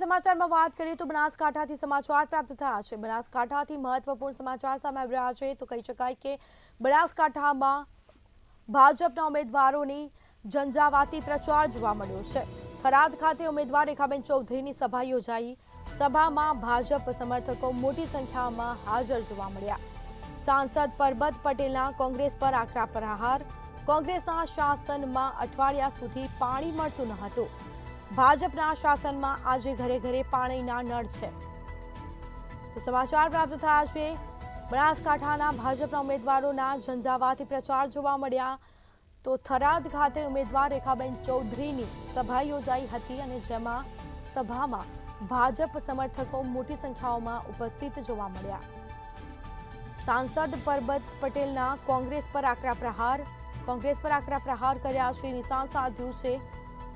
સમાચારમાં વાત કરીએ તો બનાસકાંઠાથી સમાચાર પ્રાપ્ત થયા છે। બનાસકાંઠાથી મહત્વપૂર્ણ સમાચાર સામે આવી રહ્યા છે તો કહી શકાય કે બનાસકાંઠામાં ભાજપના ઉમેદવારોની ઝંઝાવાતી પ્રચાર જોવા મળ્યો છે। થરાદ ખાતે ઉમેદવાર રેખાબેન ચૌધરીની સભા યોજાઈ। સભામાં ભાજપ સમર્થકો મોટી સંખ્યામાં હાજર જોવા મળ્યા। સાંસદ પરબત પટેલના કોંગ્રેસ પર આકરા પ્રહાર। કોંગ્રેસના શાસનમાં અઠવાડિયા સુધી પાણી મળતું ન હતું। ભાજપના શાસનમાં આજે ઘરે ઘરે પાણીના નળ છે। તો સમાચાર પ્રાપ્ત થયા છે બનાસકાંઠાના ભાજપના ઉમેદવારોના ઝંઝાવાતી પ્રચાર જોવા મળ્યા। તો થરાદ ખાતે ઉમેદવાર રેખાબેન ચૌધરીની સભા યોજાઈ હતી અને જેમાં સભામાં ભાજપ સમર્થકો મોટી સંખ્યામાં ઉપસ્થિત જોવા મળ્યા। સાંસદ પરબત પટેલના કોંગ્રેસ પર આકરા પ્રહાર। કોંગ્રેસ પર આકરા પ્રહાર કર્યા છે, નિશાન સાધ્યું છે।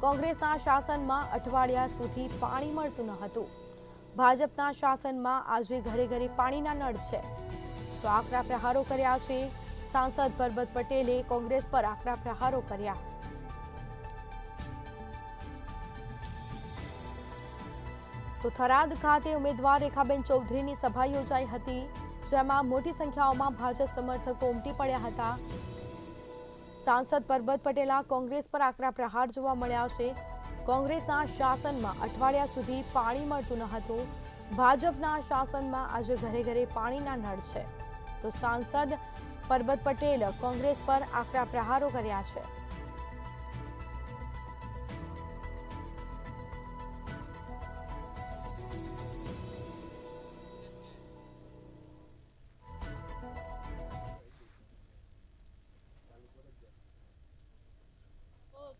કોંગ્રેસના શાસનમાં અઠવાડિયા સુધી પાણી મળતું ન હતું। ભાજપના શાસનમાં આજે ઘરે ઘરે પાણીના નળ છે। તો આકરા પ્રહારો કર્યા છે। સાંસદ પરબત પટેલે કોંગ્રેસ પર આકરા પ્રહારો કર્યા। તો થરાદ ખાતે ઉમેદવાર રેખાબેન ચૌધરીની સભા યોજાઈ હતી, જેમાં મોટી સંખ્યામાં ભાજપ સમર્થકો ઉમટી પડ્યા હતા। સાંસદ પરબત પટેલના કોંગ્રેસ પર આકરા પ્રહાર જોવા મળ્યા છે। કોંગ્રેસના શાસનમાં અઠવાડિયા સુધી પાણી મળતું ન હતું। ભાજપના શાસનમાં આજે ઘરે ઘરે પાણીના નળ છે। તો સાંસદ પરબત પટેલ કોંગ્રેસ પર આકરા પ્રહારો કર્યા છે।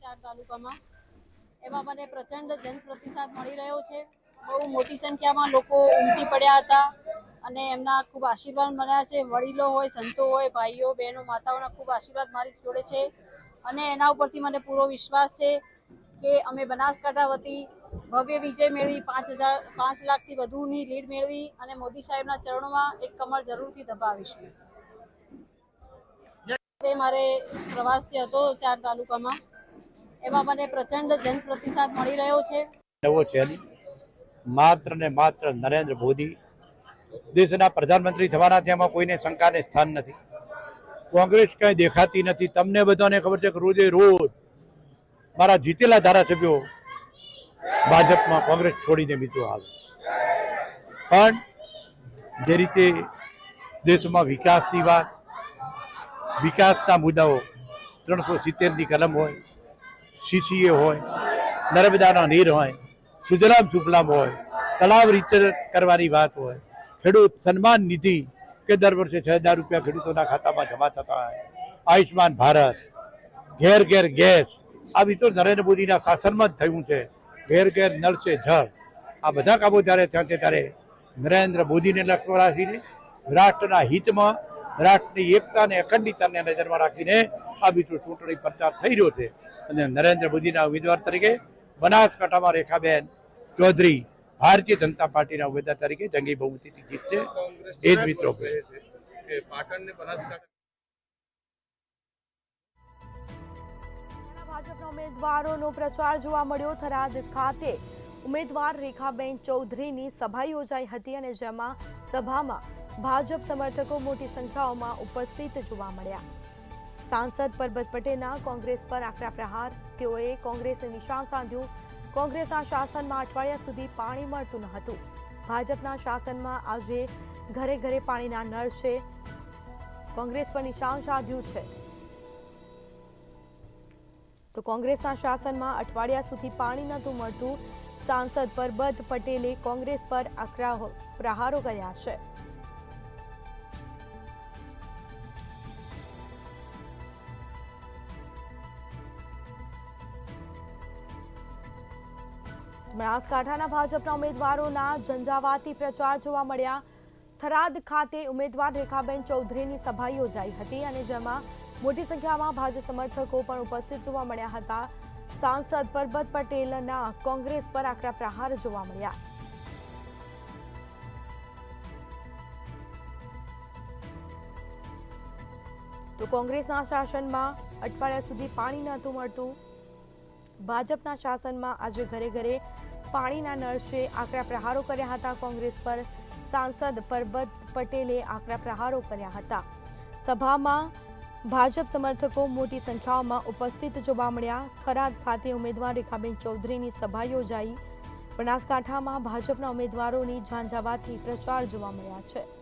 ચાર તાલુકામાં એમાં મને પ્રચંડ જનપ્રતિસાદ મળી રહ્યો છે। બહુ મોટી સંખ્યામાં લોકો ઉમટી પડ્યા હતા અને એમના ખૂબ આશીર્વાદ મળ્યા છે। વડીલો હોય, સંતો હોય, ભાઈઓ બહેનો માતાઓના ખૂબ આશીર્વાદ મારી જોડે છે અને એના ઉપરથી મને પૂરો વિશ્વાસ છે કે અમે બનાસકાંઠા વતી ભવ્ય વિજય મેળવી 5 લાખથી વધુની લીડ મેળવી અને મોદી સાહેબના ચરણોમાં એક કમળ જરૂરથી દબાવીશું। તે મારે પ્રવાસ જે હતો 4 તાલુકામાં એમાં મને પ્રચંડ જનપ્રતિસાદ મળી રહ્યો છે। નવો છે માત્ર ને માત્ર નરેન્દ્ર મોદી દેશના પ્રધાનમંત્રી થવાના છે, એમાં કોઈને શંકાને સ્થાન નથી। કોંગ્રેસ કઈ દેખાતી નથી। તમને બધાને ખબર છે કે રોજે રોજ મારા જીતેલા ધારાસભ્યો ભાજપમાં કોંગ્રેસ છોડીને મિત્રો આવે, પણ જે રીતે દેશમાં વિકાસની વાત, વિકાસના મુદ્દાઓ 370ની કલમ હોય, CCA હોય, નર્મદાના નીર હોય, સુજલામ સુફલામ હોય, તળાવ રિચાર્જ કરવાની વાત હોય, ખેડૂત સન્માન નિધિ કે દર વર્ષે 6000 રૂપિયા ખેડૂતોના ખાતામાં જમા થતા હોય, આયુષ્માન ભારત, ઘેર ઘેર ગેસ, આવી તો નરેન્દ્ર મોદીના શાસનમાં જ થયું છે। ઘેર ઘેર નળ સે જળ, આ બધા કામો જ્યારે થયા છે ત્યારે નરેન્દ્ર મોદીને લક્ષ્ય રાખીને રાષ્ટ્રના હિતમાં, રાષ્ટ્રની એકતા અને અખંડિતતાને નજરમાં રાખીને આ બીજો ચૂંટણી પ્રચાર થઈ રહ્યો છે અને નરેન્દ્ર મોદીના ઉમેદવાર તરીકે બનાસકાંઠામાં રેખાબેન ચૌધરી ભારતીય જનતા પાર્ટીના ઉમેદવાર તરીકે જંગી બહુમતીથી જીતશે। એ જ મિત્રો ભાજપના ઉમેદવારોનો પ્રચાર જોવા મળ્યો। થરાદ ખાતે ઉમેદવાર રેખાબેન ચૌધરીની સભા યોજાઈ હતી અને જેમાં સભામાં ભાજપ સમર્થકો મોટી સંખ્યામાં ઉપસ્થિત જોવા મળ્યા। સાંસદ પરબત પટેલના કોંગ્રેસ પર આકરા પ્રહાર। તેઓએ કોંગ્રેસને નિશાન સાધ્યું। કોંગ્રેસના શાસનમાં અઠવાડિયા સુધી પાણી મળતું ન હતું। ભાજપના શાસનમાં આજે ઘરે ઘરે પાણીના નળ છે। કોંગ્રેસ પર નિશાન સાધ્યું છે। તો કોંગ્રેસના શાસનમાં અઠવાડિયા સુધી પાણી નહોતું મળતું। સાંસદ પરબત પટેલે કોંગ્રેસ પર આકરા પ્રહારો કર્યા છે। બનાસકાંઠાના ભાજપના ઉમેદવારોના ઝંઝાવાતી પ્રચાર જોવા મળ્યા। થરાદ ખાતે ઉમેદવાર રેખાબેન ચૌધરીની સભા યોજાઈ હતી અને જેમાં મોટી સંખ્યામાં ભાજપ સમર્થકો પણ ઉપસ્થિત જોવા મળ્યા હતા। સાંસદ પરબત પટેલના કોંગ્રેસ પર આકરા પ્રહાર જોવા મળ્યા। તો કોંગ્રેસના શાસનમાં અઠવાડિયા સુધી પાણી નહોતું મળતું। ભાજપના શાસનમાં આજે ઘરે ઘરે પાણીના નળ છે આકરા પ્રહારો કર્યા હતા કોંગ્રેસ પર સાંસદ પરબત પટેલે આકરા પ્રહારો કર્યા હતા સભામાં ભાજપ સમર્થકો મોટી સંખ્યામાં ઉપસ્થિત જોવા મળ્યા થરાદ ખાતે ઉમેદવાર રેખાબેન ચૌધરીની સભા યોજાઈ બનાસકાંઠામાં ભાજપના ઉમેદવારોની ઝાંઝાવાતથી પ્રચાર જોવા મળ્યા છે